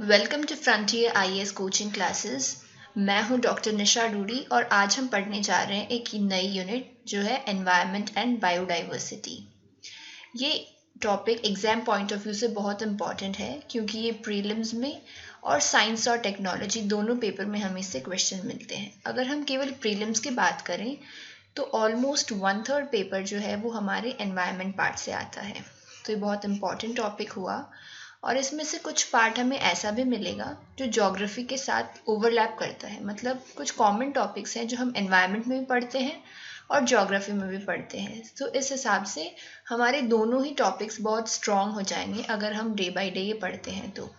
Welcome to Frontier IAS coaching classes. मैं हूं doctor निशा डूडी और आज हम पढ़ने जा रहे हैं एक नई यूनिट जो है एनवायरनमेंट एंड बायोडाइवर्सिटी। ये topic exam point of view से बहुत इम्पॉर्टेंट है क्योंकि ये प्रीलिम्स में और साइंस और टेक्नोलॉजी दोनों पेपर में हमें इससे क्वेश्चन मिलते हैं। अगर हम केवल प्रीलिम्स की बात करें तो ऑलमोस्ट 1/3 पेपर जो है वो हमारे एनवायरनमेंट पार्ट से आता है। तो ये बहुत इम्पॉर्टेंट टॉपिक हुआ और इसमें से कुछ पार्ट हमें ऐसा भी milega जो ज्योग्राफी के साथ ओवरलैप करता है, मतलब कुछ कॉमन टॉपिक्स हैं जो हम एनवायरनमेंट में भी पढ़ते हैं और ज्योग्राफी में भी पढ़ते हैं। तो इस हिसाब से हमारे दोनों ही टॉपिक्स बहुत स्ट्रॉन्ग हो जाएंगे अगर हम डे बाय डे ये पढ़ते हैं। तो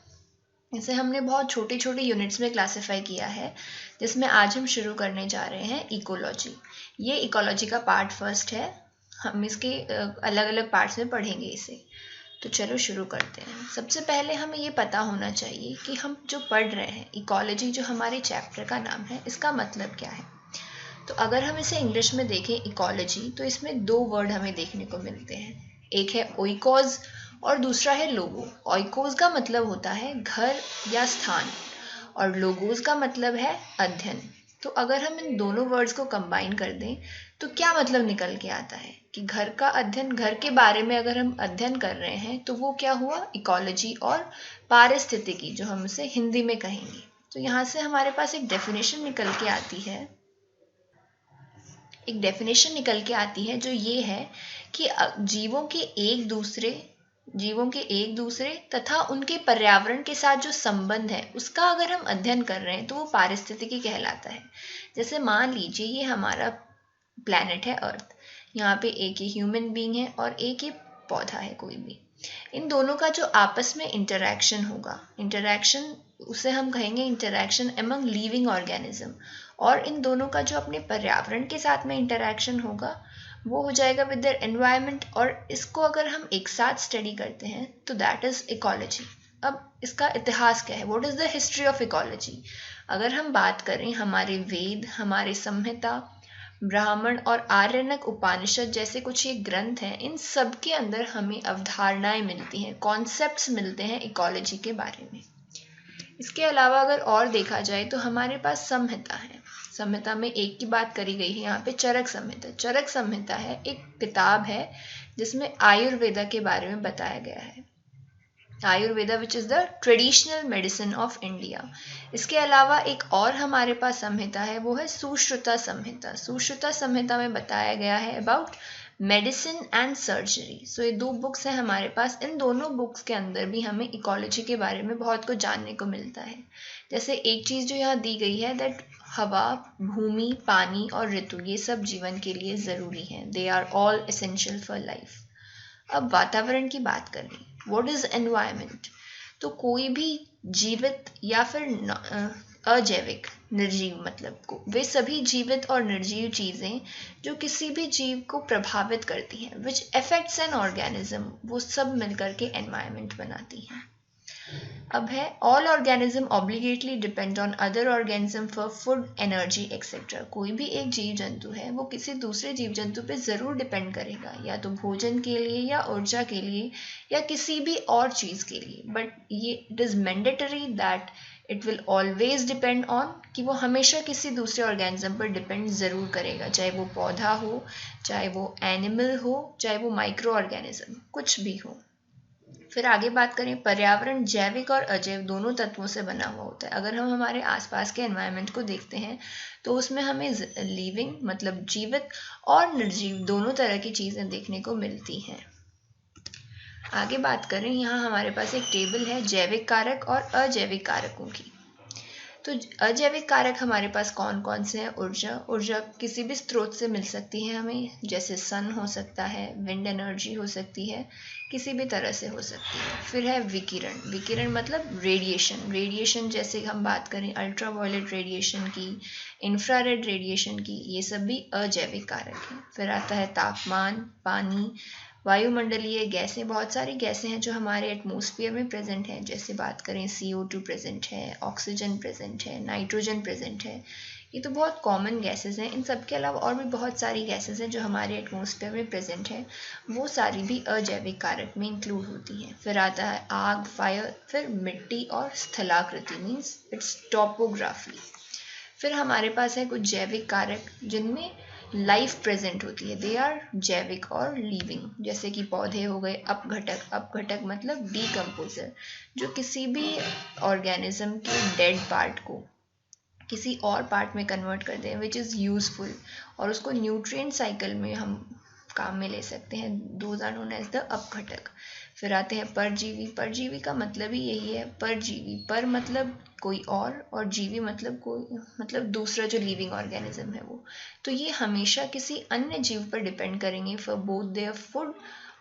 इसे हमने बहुत छोटी छोटी यूनिट्स में क्लासिफाई किया है, जिसमें आज हम शुरू करने जा रहे हैं इकोलॉजी। ये इकोलॉजी का पार्ट फर्स्ट है, हम इसके अलग अलग पार्ट्स में पढ़ेंगे इसे। तो चलो शुरू करते हैं। सबसे पहले हमें ये पता होना चाहिए कि हम जो पढ़ रहे हैं इकोलॉजी, जो हमारे चैप्टर का नाम है, इसका मतलब क्या है। तो अगर हम इसे इंग्लिश में देखें इकोलॉजी, तो इसमें दो वर्ड हमें देखने को मिलते हैं। एक है ओइकोज और दूसरा है लोगो। ओइकोज का मतलब होता है घर या स्थान और लोगोज का मतलब है अध्ययन। तो अगर हम इन दोनों वर्ड्स को कंबाइन कर दें तो क्या मतलब निकल के आता है कि घर का अध्ययन, घर के बारे में अगर हम अध्ययन कर रहे हैं तो वो क्या हुआ, इकोलॉजी। और पारिस्थितिकी जो हम उसे हिंदी में कहेंगे। तो यहाँ से हमारे पास एक डेफिनेशन निकल के आती है जो ये है कि जीवों के एक दूसरे तथा उनके पर्यावरण के साथ जो संबंध है उसका अगर हम अध्ययन कर रहे हैं तो वो पारिस्थितिकी कहलाता है। जैसे मान लीजिए ये हमारा प्लैनेट है अर्थ, यहाँ पे एक ही ह्यूमन बीइंग है और एक ही पौधा है कोई भी। इन दोनों का जो आपस में इंटरैक्शन होगा, उसे हम कहेंगे इंटरैक्शन अमंग लिविंग ऑर्गेनिज्म। और इन दोनों का जो अपने पर्यावरण के साथ में इंटरैक्शन होगा वो हो जाएगा विद देयर एनवायरनमेंट। और इसको अगर हम एक साथ स्टडी करते हैं तो दैट इज इकोलॉजी। अब इसका इतिहास क्या है, what is the history of ecology. अगर हम बात करें, हमारे वेद, हमारे संहिता, ब्राह्मण और आर्यनक उपनिषद जैसे कुछ ये ग्रंथ हैं, इन सब के अंदर हमें अवधारणाएं मिलती हैं, कॉन्सेप्ट्स मिलते हैं इकोलॉजी के बारे में। इसके अलावा अगर और देखा जाए तो हमारे पास संहिता है। संहिता में एक की बात करी गई है यहाँ पे, चरक संहिता। चरक संहिता है एक किताब है जिसमें आयुर्वेदा के बारे में बताया गया है। Ayurveda which is the traditional medicine of India. इसके अलावा एक और हमारे पास संहिता है, वो है सुश्रुता संहिता। सुश्रुता संहिता में बताया गया है अबाउट मेडिसिन एंड सर्जरी। सो ये दो बुक्स हैं हमारे पास। इन दोनों बुक्स के अंदर भी हमें इकोलॉजी के बारे में बहुत कुछ जानने को मिलता है। जैसे एक चीज़ जो यहाँ दी गई है दैट हवा, भूमि, पानी और ऋतु ये सब जीवन के लिए ज़रूरी हैं। They are all essential for life. अब वातावरण की बात करें, व्हाट इज एनवायरनमेंट। तो कोई भी जीवित या फिर अजैविक, निर्जीव मतलब को, वे सभी जीवित और निर्जीव चीज़ें जो किसी भी जीव को प्रभावित करती हैं, विच अफेक्ट्स एन ऑर्गेनिज्म, वो सब मिलकर के एनवायरनमेंट बनाती हैं। अब है all organism obligately depend on other organism for food, energy etcetera. कोई भी एक जीव जंतु है वो किसी दूसरे जीव जंतु पे ज़रूर डिपेंड करेगा, या तो भोजन के लिए या ऊर्जा के लिए या किसी भी और चीज़ के लिए। बट ये it is mandatory that it will always depend on, कि वो हमेशा किसी दूसरे ऑर्गेनिज्म पर डिपेंड ज़रूर करेगा, चाहे वो पौधा हो, चाहे वो एनिमल हो, चाहे वो माइक्रो ऑर्गेनिज्म कुछ भी हो। फिर आगे बात करें, पर्यावरण जैविक और अजैव दोनों तत्वों से बना हुआ होता है। अगर हम हमारे आसपास के एनवायरनमेंट को देखते हैं तो उसमें हमें लिविंग मतलब जीवित और निर्जीव दोनों तरह की चीज़ें देखने को मिलती हैं। आगे बात करें, यहाँ हमारे पास एक टेबल है जैविक कारक और अजैविक कारकों की। तो तो अजैविक कारक हमारे पास कौन कौन से हैं? ऊर्जा किसी भी स्रोत से मिल सकती है हमें, जैसे सन हो सकता है, विंड एनर्जी हो सकती है, किसी भी तरह से हो सकती है। फिर है विकिरण मतलब रेडिएशन जैसे हम बात करें अल्ट्रावायलेट रेडिएशन की, इंफ्रारेड रेडिएशन की, ये सब भी अजैविक कारक हैं। फिर आता है तापमान, पानी, वायुमंडलीय गैसें, बहुत सारी गैसें हैं जो हमारे एटमॉस्फेयर में प्रेजेंट हैं, जैसे बात करें CO2 प्रेजेंट है, ऑक्सीजन प्रेजेंट है, नाइट्रोजन प्रेजेंट है। ये तो बहुत कॉमन गैसेस हैं। इन सब के अलावा और भी बहुत सारी गैसेस हैं जो हमारे एटमॉस्फेयर में प्रेजेंट है, वो सारी भी अजैविक कारक में इंक्लूड होती हैं। फिर आता है आग, फायर, फिर मिट्टी और स्थलाकृति मीन्स इट्स टॉपोग्राफी। फिर हमारे पास है कुछ जैविक कारक जिनमें लाइफ प्रेजेंट होती है, दे आर जैविक और लिविंग, जैसे कि पौधे हो गए, अपघटक मतलब डीकम्पोजर, जो किसी भी ऑर्गेनिज्म के डेड पार्ट को किसी और पार्ट में कन्वर्ट कर दें विच इज़ यूजफुल, और उसको न्यूट्रिएंट साइकिल में हम काम में ले सकते हैं, those are known as the अपघटक। फिर आते हैं परजीवी का मतलब ही यही है, परजीवी, पर मतलब कोई और जीवी मतलब दूसरा जो लिविंग ऑर्गेनिज्म है वो। तो ये हमेशा किसी अन्य जीव पर डिपेंड करेंगे फॉर बोथ देयर फूड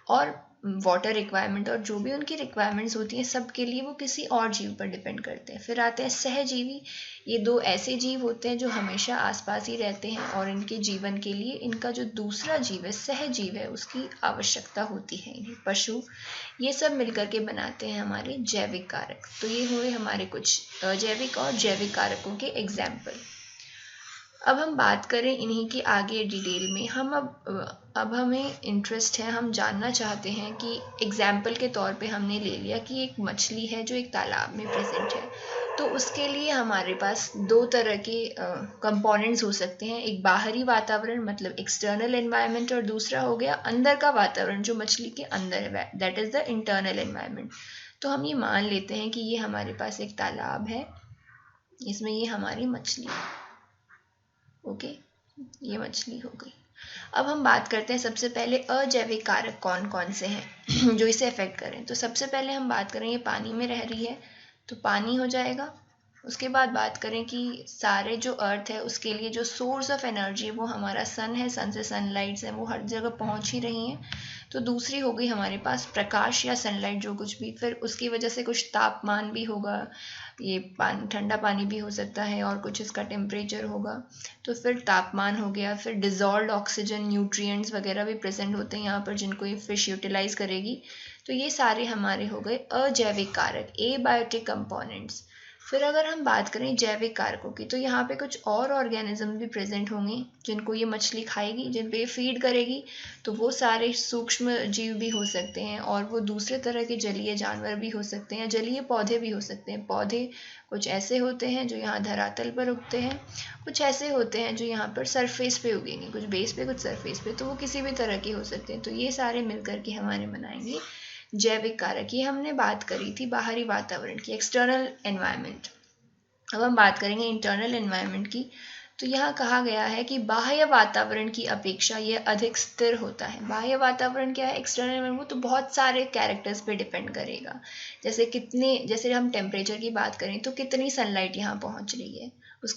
और वाटर रिक्वायरमेंट, और जो भी उनकी रिक्वायरमेंट्स होती हैं सब के लिए वो किसी और जीव पर डिपेंड करते हैं। फिर आते हैं सहजीवी, ये दो ऐसे जीव होते हैं जो हमेशा आसपास ही रहते हैं और इनके जीवन के लिए इनका जो दूसरा जीव है, सहजीव है, उसकी आवश्यकता होती है इन्हें। पशु, ये सब मिलकर के बनाते हैं हमारे जैविक कारक। तो ये हुए हमारे कुछ अजैविक और जैविक कारकों के एग्जाम्पल। अब हम बात करें इन्हीं की आगे डिटेल में। हम अब हमें इंटरेस्ट है, हम जानना चाहते हैं कि एग्जाम्पल के तौर पे हमने ले लिया कि एक मछली है जो एक तालाब में प्रेजेंट है, तो उसके लिए हमारे पास दो तरह के कंपोनेंट्स हो सकते हैं, एक बाहरी वातावरण मतलब एक्सटर्नल एनवायरनमेंट, और दूसरा हो गया अंदर का वातावरण जो मछली के अंदर है, that is the internal environment. तो हम ये मान लेते हैं कि ये हमारे पास एक तालाब है, इसमें ये हमारी मछली है, ओके, ये मछली हो गई। अब हम बात करते हैं सबसे पहले अजैविक कारक कौन कौन से हैं जो इसे अफेक्ट करें। तो सबसे पहले हम बात करें ये पानी में रह रही है तो पानी हो जाएगा। उसके बाद बात करें कि सारे जो अर्थ है उसके लिए जो सोर्स ऑफ एनर्जी वो हमारा सन है, सन से सनलाइट्स हैं वो हर जगह पहुंच ही रही हैं, तो दूसरी हो गई हमारे पास प्रकाश या सनलाइट जो कुछ भी, फिर उसकी वजह से कुछ तापमान भी होगा, ये पानी ठंडा पानी भी हो सकता है और कुछ इसका टेम्परेचर होगा, तो फिर तापमान हो गया। फिर डिजॉल्व्ड ऑक्सीजन, न्यूट्रिएंट्स वगैरह भी प्रेजेंट होते हैं यहाँ पर जिनको ये फिश यूटिलाइज करेगी। तो ये सारे हमारे हो गए अजैविक कारक, एबायोटिक कंपोनेंट्स। फिर अगर हम बात करें जैविक कारकों की, तो यहाँ पे कुछ और ऑर्गेनिज्म भी प्रेजेंट होंगे जिनको ये मछली खाएगी, जिन पे ये फीड करेगी, तो वो सारे सूक्ष्म जीव भी हो सकते हैं और वो दूसरे तरह के जलीय जानवर भी हो सकते हैं, जलीय पौधे भी हो सकते हैं। पौधे कुछ ऐसे होते हैं जो यहाँ धरातल पर उगते हैं, कुछ ऐसे होते हैं जो यहाँ पर सरफेस पे उगेंगे, कुछ बेस पे कुछ सरफेस पे, तो वो किसी भी तरह के हो सकते हैं। तो ये सारे मिलकर के हमारे बनाएंगे जैविक कारक। ये हमने बात करी थी बाहरी वातावरण की, एक्सटर्नल एनवायरनमेंट। अब हम बात करेंगे इंटरनल एनवायरनमेंट की। तो यहाँ कहा गया है कि बाह्य वातावरण की अपेक्षा यह अधिक स्थिर होता है। बाह्य वातावरण क्या है, एक्सटर्नल एनवायरनमेंट, वो तो बहुत सारे कैरेक्टर्स पे डिपेंड करेगा, जैसे हम टेम्परेचर की बात करें तो कितनी सनलाइट यहाँ पहुँच रही है,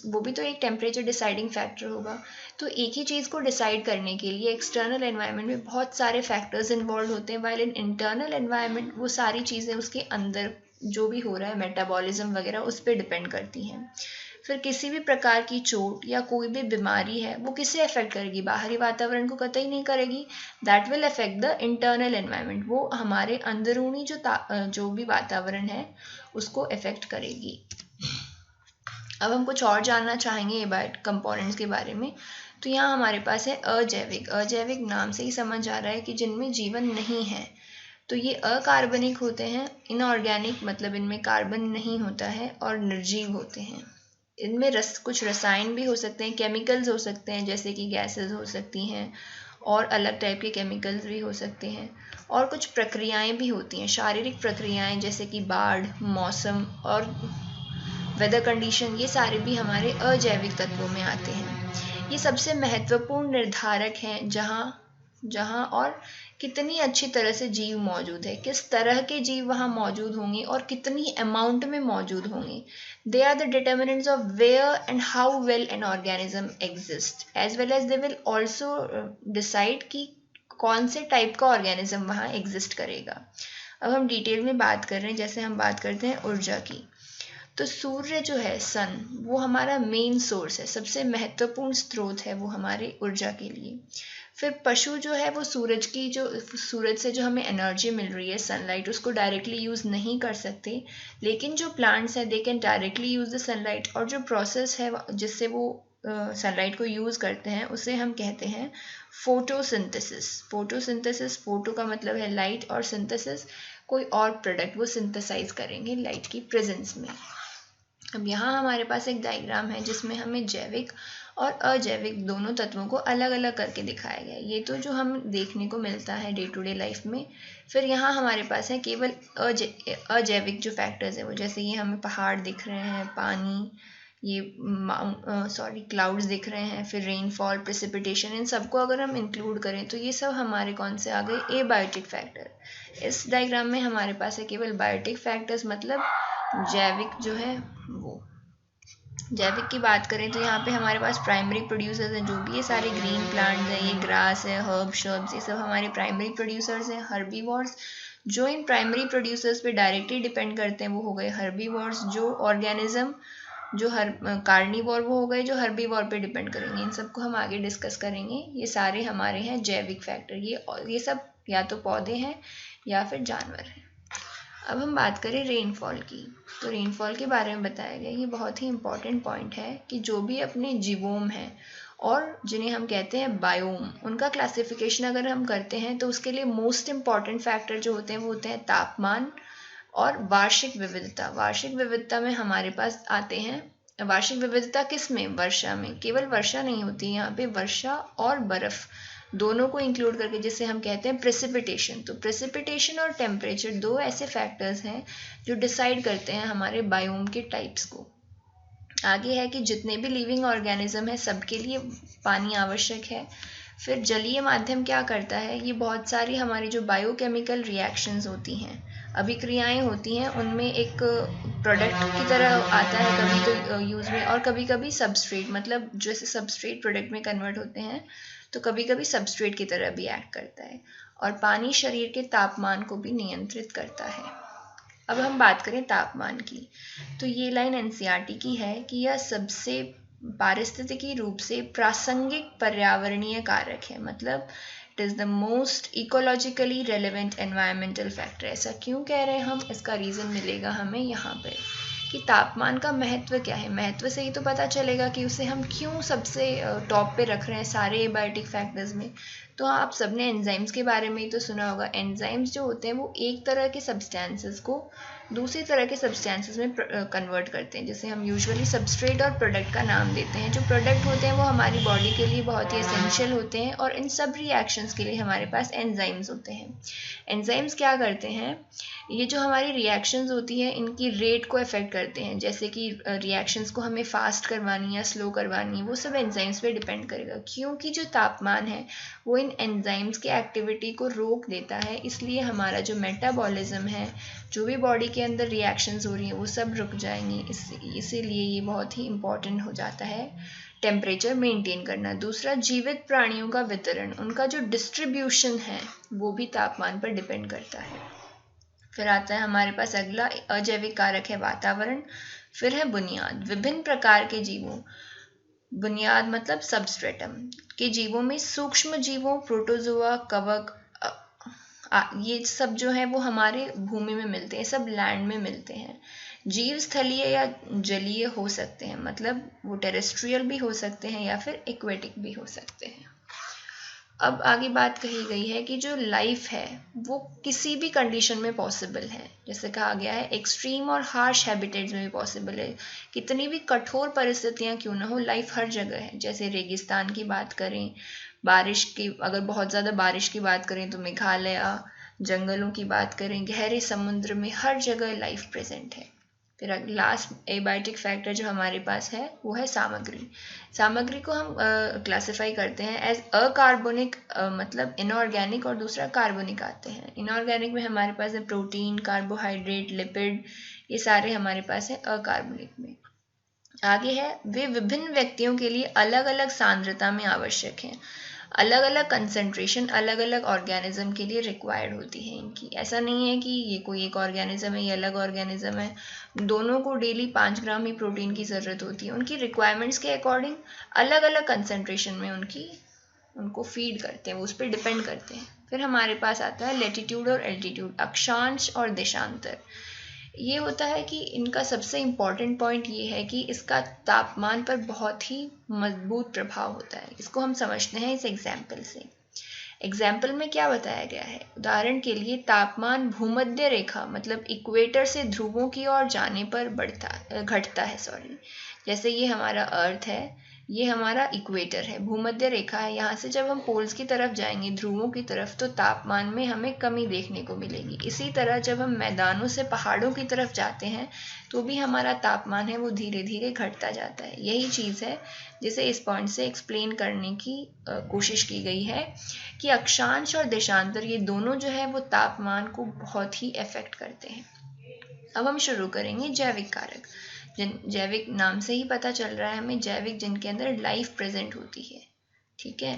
वो भी तो एक टेम्परेचर डिसाइडिंग फैक्टर होगा। तो एक ही चीज़ को डिसाइड करने के लिए एक्सटर्नल एनवायरनमेंट में बहुत सारे फैक्टर्स इन्वॉल्व होते हैं, वाइल इन इंटरनल एनवायरनमेंट वो सारी चीज़ें उसके अंदर जो भी हो रहा है मेटाबॉलिज्म वगैरह उस पर डिपेंड करती हैं। फिर किसी भी प्रकार की चोट या कोई भी बीमारी है वो किसे अफेक्ट करेगी, बाहरी वातावरण को कतई नहीं करेगी, that will affect the internal environment, वो हमारे अंदरूनी जो भी वातावरण है उसको अफेक्ट करेगी। अब हम कुछ और जानना चाहेंगे ये कंपोनेंट्स के बारे में। तो यहाँ हमारे पास है अजैविक नाम से ही समझ आ रहा है कि जिनमें जीवन नहीं है, तो ये अकार्बनिक होते हैं। इनऑर्गेनिक मतलब इनमें कार्बन नहीं होता है और निर्जीव होते हैं। इनमें कुछ रसायन भी हो सकते हैं, केमिकल्स हो सकते हैं, जैसे कि गैसेस हो सकती हैं और अलग टाइप के केमिकल्स भी हो सकते हैं, और कुछ प्रक्रियाएं भी होती हैं, शारीरिक प्रक्रियाएं, जैसे कि बाढ़, मौसम और वेदर कंडीशन, ये सारे भी हमारे अजैविक तत्वों में आते हैं। ये सबसे महत्वपूर्ण निर्धारक हैं जहाँ और कितनी अच्छी तरह से जीव मौजूद है, किस तरह के जीव वहाँ मौजूद होंगे और कितनी अमाउंट में मौजूद होंगे. They are the determinants of where and how well an organism exist, as well as they will also decide कि कौन से टाइप का ऑर्गेनिज्म वहाँ एग्जिस्ट करेगा. अब हम डिटेल में बात कर रहे हैं. जैसे हम बात करते हैं ऊर्जा की, तो सूर्य जो है, सन, वो हमारा मेन सोर्स है, सबसे महत्वपूर्ण स्रोत है वो हमारे ऊर्जा के लिए. फिर पशु जो है वो सूरज से जो हमें एनर्जी मिल रही है, सनलाइट, उसको डायरेक्टली यूज़ नहीं कर सकते. लेकिन जो प्लांट्स हैं, they can directly use the sunlight. और जो प्रोसेस है जिससे वो सनलाइट को यूज़ करते हैं, उसे हम कहते हैं फोटोसिंथेसिस. फोटोसिंथेसिस, फोटो का मतलब है लाइट, और सिंथेसिस कोई और प्रोडक्ट वो सिंथेसाइज करेंगे लाइट की प्रेजेंस में. अब यहाँ हमारे पास एक डायग्राम है जिसमें हमें जैविक और अजैविक दोनों तत्वों को अलग अलग करके दिखाया गया है. ये तो जो हम देखने को मिलता है डे टू डे लाइफ में. फिर यहाँ हमारे पास है केवल अजैविक जो फैक्टर्स है वो, जैसे ये हमें पहाड़ दिख रहे हैं, पानी, ये क्लाउड्स दिख रहे हैं, फिर रेनफॉल, प्रेसिपिटेशन, इन सबको अगर हम इंक्लूड करें तो ये सब हमारे कौन से आ गए, एबायोटिक फैक्टर. इस डायग्राम में हमारे पास है केवल बायोटिक फैक्टर्स, मतलब जैविक जो है वो. जैविक की बात करें तो यहाँ पे हमारे पास प्राइमरी प्रोड्यूसर्स हैं, जो भी ये सारे ग्रीन प्लांट्स हैं, ये ग्रास है, हर्ब, शर्ब्स, ये सब हमारे प्राइमरी प्रोड्यूसर्स हैं. हर्बीवोर्स, जो इन प्राइमरी प्रोड्यूसर्स पे डायरेक्टली डिपेंड करते हैं, वो हो गए हर्बीवोर्स. जो ऑर्गेनिज्म जो कार्निवोर, वो हो गए जो हर्बीवोर पे डिपेंड करेंगे. इन सबको हम आगे डिस्कस करेंगे. ये सारे हमारे हैं जैविक फैक्टर. ये सब या तो पौधे हैं या फिर जानवर हैं. अब हम बात करें रेनफॉल की, तो रेनफॉल के बारे में बताया गया. ये बहुत ही इंपॉर्टेंट पॉइंट है कि जो भी अपने जीवोम हैं और जिन्हें हम कहते हैं बायोम, उनका क्लासिफिकेशन अगर हम करते हैं तो उसके लिए मोस्ट इम्पॉर्टेंट फैक्टर जो होते हैं वो होते हैं तापमान और वार्षिक विविधता. वार्षिक विविधता में हमारे पास आते हैं, वार्षिक विविधता किस में, वर्षा में. केवल वर्षा नहीं होती है यहाँ पे, वर्षा और बर्फ दोनों को इंक्लूड करके जिसे हम कहते हैं प्रेसिपिटेशन. तो प्रेसिपिटेशन और टेम्परेचर दो ऐसे फैक्टर्स हैं जो डिसाइड करते हैं हमारे बायोम के टाइप्स को. आगे है कि जितने भी लिविंग ऑर्गेनिज्म है सबके लिए पानी आवश्यक है. फिर जलीय माध्यम क्या करता है, ये बहुत सारी हमारी जो बायोकेमिकल रिएक्शंस होती हैं, अभिक्रियाएं होती हैं, उनमें एक प्रोडक्ट की तरह आता है कभी तो यूज़ में, और कभी कभी सबस्ट्रेट, मतलब जैसे सबस्ट्रेट प्रोडक्ट में कन्वर्ट होते हैं, तो कभी कभी सबस्ट्रेट की तरह भी एक्ट करता है. और पानी शरीर के तापमान को भी नियंत्रित करता है. अब हम बात करें तापमान की, तो ये लाइन एनसीईआरटी की है कि यह सबसे पारिस्थितिकी रूप से प्रासंगिक पर्यावरणीय कारक है. मतलब it is the most ecologically relevant environmental factor. ऐसा क्यों कह रहे हैं हम, इसका रीज़न मिलेगा हमें यहाँ पर कि तापमान का महत्व क्या है. महत्व से ही तो पता चलेगा कि उसे हम क्यों सबसे टॉप पे रख रहे हैं सारे एबायोटिक फैक्टर्स में. तो आप सबने एंजाइम्स के बारे में ही तो सुना होगा. एंजाइम्स जो होते हैं वो एक तरह के सब्सटेंसेस को दूसरी तरह के सब्सटेंसेस में कन्वर्ट करते हैं, जिसे हम यूजुअली सबस्ट्रेट और प्रोडक्ट का नाम देते हैं. जो प्रोडक्ट होते हैं वो हमारी बॉडी के लिए बहुत ही एसेंशियल होते हैं, और इन सब रिएक्शंस के लिए हमारे पास एंजाइम्स होते हैं. एंजाइम्स क्या करते हैं, ये जो हमारी रिएक्शंस होती है इनकी रेट को अफेक्ट करते हैं. जैसे कि रिएक्शंस को हमें फास्ट करवानी या स्लो करवानी है, वो सब एंजाइम्स पे डिपेंड करेगा. क्योंकि जो तापमान है वो इन एंजाइम्स की एक्टिविटी को रोक देता है, इसलिए हमारा जो मेटाबॉलिज्म है, जो भी बॉडी के अंदर रिएक्शंस हो रही हैं, वो सब रुक जाएंगी. इसीलिए ये बहुत ही इम्पॉर्टेंट हो जाता है टेम्परेचर मेंटेन करना. दूसरा, जीवित प्राणियों का वितरण, उनका जो डिस्ट्रीब्यूशन है वो भी तापमान पर डिपेंड करता है. फिर आता है हमारे पास अगला अजैविक कारक है वातावरण. फिर है बुनियाद. विभिन्न प्रकार के जीवों, बुनियाद मतलब सबस्ट्रेटम के जीवों में सूक्ष्म जीवों, प्रोटोजोआ, कवक, ये सब जो है वो हमारे भूमि में मिलते हैं, सब लैंड में मिलते हैं. जीव स्थलीय या जलीय हो सकते हैं, मतलब वो टेरेस्ट्रियल भी हो सकते हैं या फिर एक्वेटिक भी हो सकते हैं. अब आगे बात कही गई है कि जो लाइफ है वो किसी भी कंडीशन में पॉसिबल है. जैसे कहा गया है एक्सट्रीम और हार्श हैबिटेट्स में भी पॉसिबल है. कितनी भी कठोर परिस्थितियां क्यों ना हो, लाइफ हर जगह है. जैसे रेगिस्तान की बात करें, बारिश की, अगर बहुत ज़्यादा बारिश की बात करें तो मेघालय, जंगलों की बात करें, गहरे समुद्र में, हर जगह लाइफ प्रेजेंट है. फिर लास्ट एबायोटिक फैक्टर जो हमारे पास है वो है सामग्री। सामग्री को हम क्लासिफाई करते हैं एज अकार्बोनिक, मतलब इनऑर्गेनिक, और दूसरा कार्बोनिक आते हैं। इनऑर्गेनिक में हमारे पास है प्रोटीन, कार्बोहाइड्रेट, लिपिड, ये सारे हमारे पास है अकार्बनिक में। आगे है वे विभिन्न व्यक्तियों के लिए अलग अलग सांद्रता में आवश्यक हैं। अलग अलग कंसंट्रेशन अलग अलग ऑर्गेनिज्म के लिए रिक्वायर्ड होती है इनकी। ऐसा नहीं है कि ये कोई एक ऑर्गेनिज्म है, ये अलग ऑर्गेनिज्म है, दोनों को डेली 5 ग्राम ही प्रोटीन की ज़रूरत होती है। उनकी रिक्वायरमेंट्स के अकॉर्डिंग अलग अलग कंसंट्रेशन में उनको फीड करते हैं, वो उस पर डिपेंड करते हैं। फिर हमारे पास आता है लेटीट्यूड और एल्टीट्यूड, अक्षांश और देशांतर। ये होता है कि इनका सबसे इम्पॉर्टेंट पॉइंट ये है कि इसका तापमान पर बहुत ही मजबूत प्रभाव होता है। इसको हम समझते हैं इस एग्जाम्पल से। एग्जाम्पल में क्या बताया गया है, उदाहरण के लिए तापमान भूमध्य रेखा मतलब इक्वेटर से ध्रुवों की ओर जाने पर घटता है। जैसे ये हमारा अर्थ है, ये हमारा इक्वेटर है, भूमध्य रेखा है। यहाँ से जब हम पोल्स की तरफ जाएंगे, ध्रुवों की तरफ, तो तापमान में हमें कमी देखने को मिलेगी। इसी तरह जब हम मैदानों से पहाड़ों की तरफ जाते हैं तो भी हमारा तापमान है वो धीरे धीरे घटता जाता है। यही चीज़ है जिसे इस पॉइंट से एक्सप्लेन करने की कोशिश की गई है कि अक्षांश और देशांतर ये दोनों जो है वो तापमान को बहुत ही इफेक्ट करते हैं। अब हम शुरू करेंगे जैविक कारक। जैविक नाम से ही पता चल रहा है हमें, जैविक जिनके अंदर लाइफ प्रेजेंट होती है। ठीक है,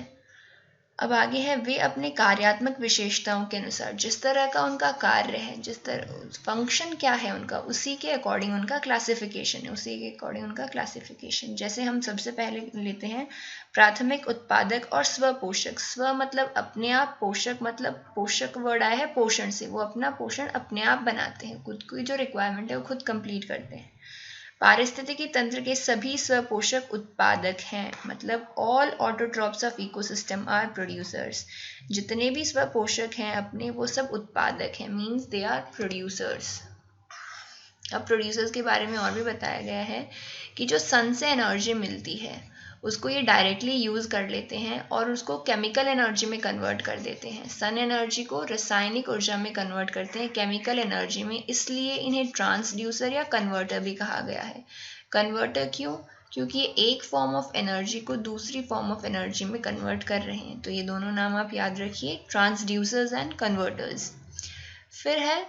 अब आगे है वे अपने कार्यात्मक विशेषताओं के अनुसार, जिस तरह का उनका कार्य है, जिस तरह फंक्शन क्या है उनका, उसी के अकॉर्डिंग उनका क्लासिफिकेशन है, उसी के अकॉर्डिंग उनका क्लासिफिकेशन। जैसे हम सबसे पहले लेते हैं प्राथमिक उत्पादक और स्वपोषक। स्व मतलब अपने आप, पोषक मतलब पोषक वर्ड आया है पोषण से, वो अपना पोषण अपने आप बनाते हैं, खुद की जो रिक्वायरमेंट है वो खुद कंप्लीट करते हैं। पारिस्थितिकी तंत्र के सभी स्वपोषक उत्पादक हैं, मतलब all autotrophs of ecosystem are producers. जितने भी स्वपोषक हैं अपने, वो सब उत्पादक हैं, मींस दे आर प्रोड्यूसर्स। अब प्रोड्यूसर्स के बारे में और भी बताया गया है कि जो सन से एनर्जी मिलती है उसको ये डायरेक्टली यूज़ कर लेते हैं और उसको केमिकल एनर्जी में कन्वर्ट कर देते हैं। सन एनर्जी को रासायनिक ऊर्जा में कन्वर्ट करते हैं केमिकल एनर्जी में, इसलिए इन्हें ट्रांसड्यूसर या कन्वर्टर भी कहा गया है। कन्वर्टर क्यों? क्योंकि ये एक फॉर्म ऑफ एनर्जी को दूसरी फॉर्म ऑफ एनर्जी में कन्वर्ट कर रहे हैं। तो ये दोनों नाम आप याद रखिए, ट्रांसड्यूसर्स एंड कन्वर्टर्स। फिर है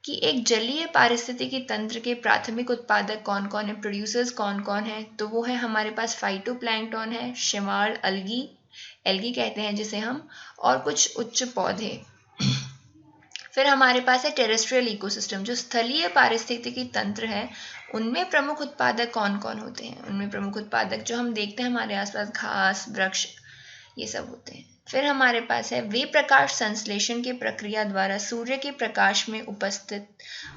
कि एक जलीय पारिस्थितिकी तंत्र के प्राथमिक उत्पादक कौन कौन है, प्रोड्यूसर्स कौन कौन है, तो वो है हमारे पास फाइटोप्लैंक्टन है, शैवाल, एल्गी कहते हैं जिसे हम, और कुछ उच्च पौधे। फिर हमारे पास है टेरेस्ट्रियल इकोसिस्टम, जो स्थलीय पारिस्थितिकी तंत्र है, उनमें प्रमुख उत्पादक कौन कौन होते हैं। उनमें प्रमुख उत्पादक जो हम देखते हैं हमारे आसपास, घास, वृक्ष, ये सब होते हैं। फिर हमारे पास है वे प्रकाश संश्लेषण के प्रक्रिया द्वारा सूर्य के प्रकाश में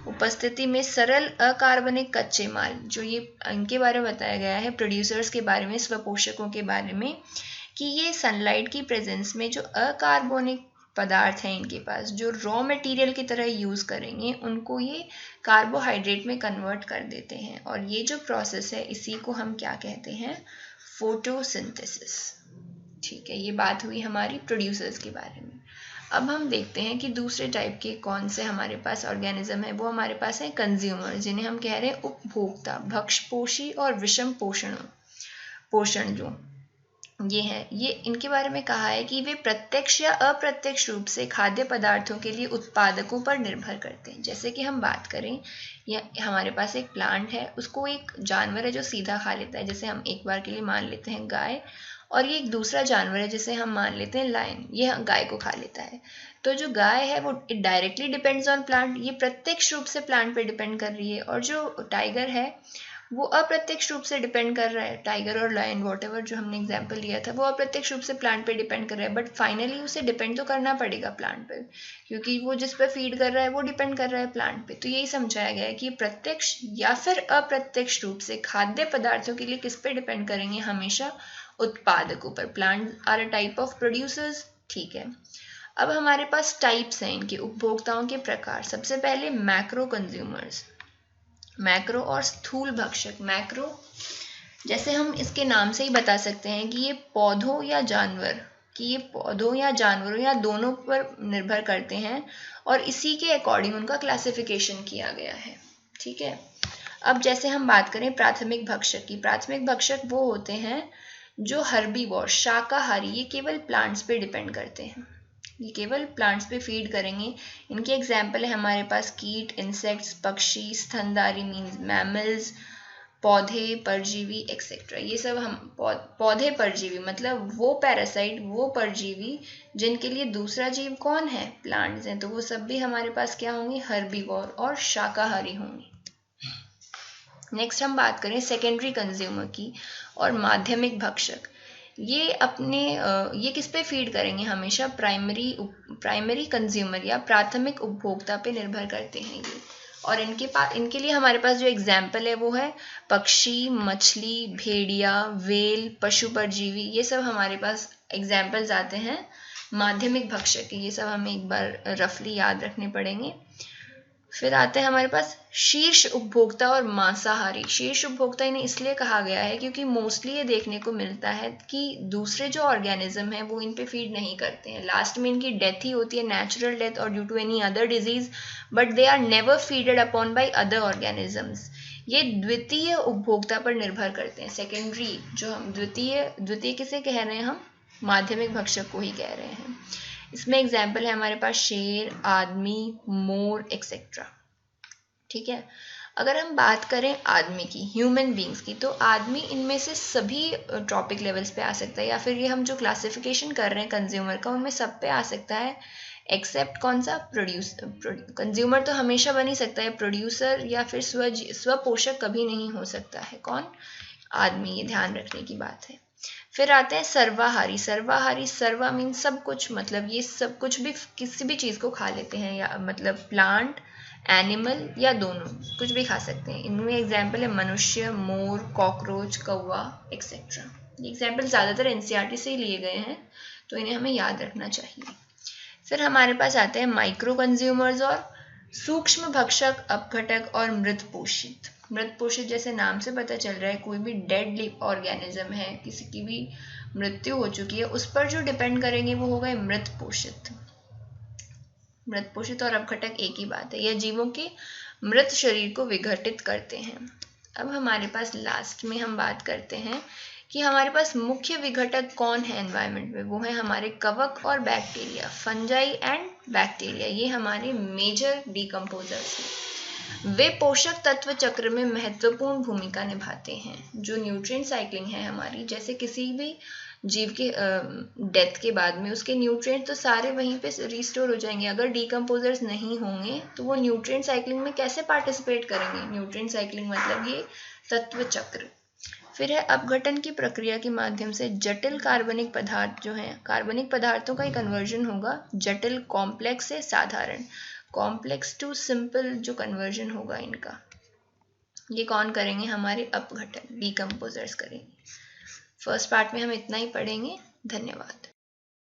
उपस्थिति में सरल अकार्बनिक कच्चे माल, जो ये इनके बारे में बताया गया है प्रोड्यूसर्स के बारे में, स्वपोषकों के बारे में, कि ये सनलाइट की प्रेजेंस में जो अकार्बनिक पदार्थ हैं इनके पास, जो रॉ मटेरियल की तरह यूज़ करेंगे, उनको ये कार्बोहाइड्रेट में कन्वर्ट कर देते हैं। और ये जो प्रोसेस है इसी को हम क्या कहते हैं, फोटोसिंथेसिस। ठीक है, ये बात हुई हमारी प्रोड्यूसर्स के बारे में। अब हम देखते हैं कि दूसरे टाइप के कौन से हमारे पास ऑर्गेनिज्म है। वो हमारे पास है कंज्यूमर, जिन्हें हम कह रहे हैं उपभोक्ता, भक्षपोषी और विषम पोषण जो ये है, ये इनके बारे में कहा है कि वे प्रत्यक्ष या अप्रत्यक्ष रूप से खाद्य पदार्थों के लिए उत्पादकों पर निर्भर करते हैं। जैसे कि हम बात करें, या हमारे पास एक प्लांट है, उसको एक जानवर है जो सीधा खा लेता है, जैसे हम एक बार के लिए मान लेते हैं गाय, और ये एक दूसरा जानवर है जिसे हम मान लेते हैं लायन, ये गाय को खा लेता है। तो जो गाय है वो it directly depends on plant, ये प्रत्यक्ष रूप से प्लांट पे डिपेंड कर रही है, और जो टाइगर है वो अप्रत्यक्ष रूप से डिपेंड कर रहा है। टाइगर और लायन वॉटेवर जो हमने एग्जाम्पल लिया था, वो अप्रत्यक्ष रूप से प्लांट पे डिपेंड कर रहा है, बट फाइनली उसे डिपेंड तो करना पड़ेगा प्लांट पर, क्योंकि वो जिस पर फीड कर रहा है वो डिपेंड कर रहा है प्लांट पे। तो यही समझाया गया है कि प्रत्यक्ष या फिर अप्रत्यक्ष रूप से खाद्य पदार्थों के लिए किस पे डिपेंड करेंगे, हमेशा उत्पादकों पर। Plant are a type of producers. ठीक है, अब हमारे पास टाइप्स हैं इनके, उपभोक्ताओं के प्रकार। सबसे पहले मैक्रो कंज्यूमर्स, मैक्रो और स्थूल भक्षक। मैक्रो जैसे हम इसके नाम से ही बता सकते हैं कि ये पौधों या जानवरों या दोनों पर निर्भर करते हैं, और इसी के अकॉर्डिंग उनका क्लासिफिकेशन किया गया है। ठीक है, अब जैसे हम बात करें प्राथमिक भक्षक की, प्राथमिक भक्षक वो होते हैं जो हर्बीवोर, शाकाहारी, ये केवल प्लांट्स पे डिपेंड करते हैं, ये केवल प्लांट्स पे फीड करेंगे। इनके एग्जाम्पल है हमारे पास कीट, इंसेक्ट्स, पक्षी, स्तनधारी मीन्स मैमल्स, पौधे, परजीवी एक्सेट्रा। ये सब हम पौधे परजीवी मतलब वो पैरासाइट, वो परजीवी जिनके लिए दूसरा जीव कौन है, प्लांट्स हैं, तो वो सब भी हमारे पास क्या होंगे, हर्बीवोर और शाकाहारी होंगे। नेक्स्ट हम बात करें सेकेंडरी कंज्यूमर की और माध्यमिक भक्षक। ये किस पे फीड करेंगे, हमेशा प्राइमरी कंज्यूमर या प्राथमिक उपभोक्ता पे निर्भर करते हैं ये। और इनके लिए हमारे पास जो एग्जाम्पल है वो है पक्षी, मछली, भेड़िया, वेल, पशु परजीवी, ये सब हमारे पास एग्जाम्पल्स आते हैं माध्यमिक भक्षक के। ये सब हमें एक बार रफली याद रखने पड़ेंगे। फिर आते हैं हमारे पास शीर्ष उपभोक्ता और मांसाहारी। शीर्ष उपभोक्ता इन्हें इसलिए कहा गया है क्योंकि मोस्टली ये देखने को मिलता है कि दूसरे जो ऑर्गेनिज्म हैं वो इन पे फीड नहीं करते हैं, लास्ट में इनकी डेथ ही होती है, नेचुरल डेथ और due to any other disease, but they are never feeded upon by other organisms. ये द्वितीय उपभोक्ता पर निर्भर करते हैं। सेकेंडरी जो हम द्वितीय किसे कह रहे हैं, हम माध्यमिक भक्षक को ही कह रहे हैं। इसमें एग्जाम्पल है हमारे पास शेर, आदमी, मोर एक्सेट्रा। ठीक है, अगर हम बात करें आदमी की, ह्यूमन बींग्स की, तो आदमी इनमें से सभी ट्रॉपिक लेवल्स पे आ सकता है, या फिर ये हम जो क्लासिफिकेशन कर रहे हैं कंज्यूमर का उनमें सब पे आ सकता है, एक्सेप्ट कौन सा, कंज्यूमर तो हमेशा बन ही सकता है, प्रोड्यूसर या फिर स्वपोषक कभी नहीं हो सकता है, कौन, आदमी, ये ध्यान रखने की बात है। फिर आते हैं सर्वाहारी। सर्वा मीन सब कुछ, मतलब ये सब कुछ भी किसी भी चीज़ को खा लेते हैं, या मतलब प्लांट, एनिमल या दोनों, कुछ भी खा सकते हैं। इनमें एग्जाम्पल है मनुष्य, मोर, कॉकरोच, कौवा एक्सेट्रा। ये एग्जाम्पल ज़्यादातर एनसीईआरटी से ही लिए गए हैं, तो इन्हें हमें याद रखना चाहिए। फिर हमारे पास आते हैं माइक्रो कंज्यूमर्स और सूक्ष्म भक्षक, अपघटक और मृत पोषित। मृत पोषित जैसे नाम से पता चल रहा है, कोई भी डेड ऑर्गेनिज्म है, किसी की भी मृत्यु हो चुकी है, उस पर जो डिपेंड करेंगे वो हो गए मृत पोषित। मृत पोषित और अपघटक एक ही बात है, यह जीवों के मृत शरीर को विघटित करते हैं। अब हमारे पास लास्ट में हम बात करते हैं कि हमारे पास मुख्य विघटक कौन है एनवायरनमेंट में, वो है हमारे कवक और बैक्टीरिया, फंजाई एंड बैक्टीरिया, ये हमारे मेजर डिकम्पोजर्स हैं। वे पोषक तत्व चक्र में महत्वपूर्ण भूमिका निभाते हैं। जो न्यूट्रिएंट साइक्लिंग है हमारी, जैसे किसी भी जीव के डेथ के बाद में उसके न्यूट्रिएंट तो सारे वहीं पे रिस्टोर हो जाएंगे। अगर डिकम्पोजर्स नहीं होंगे तो वो न्यूट्रिएंट साइक्लिंग में कैसे पार्टिसिपेट करेंगे। न्यूट्रिएंट साइक्लिंग मतलब ये तत्व चक्र। फिर है अपघटन की प्रक्रिया के माध्यम से जटिल कार्बनिक पदार्थ जो हैं, कार्बनिक पदार्थों का ही कन्वर्जन होगा, जटिल कॉम्प्लेक्स से साधारण, कॉम्प्लेक्स टू सिंपल जो कन्वर्जन होगा इनका, ये कौन करेंगे, हमारे अपघटन, डिकम्पोजर्स करेंगे। फर्स्ट पार्ट में हम इतना ही पढ़ेंगे। धन्यवाद।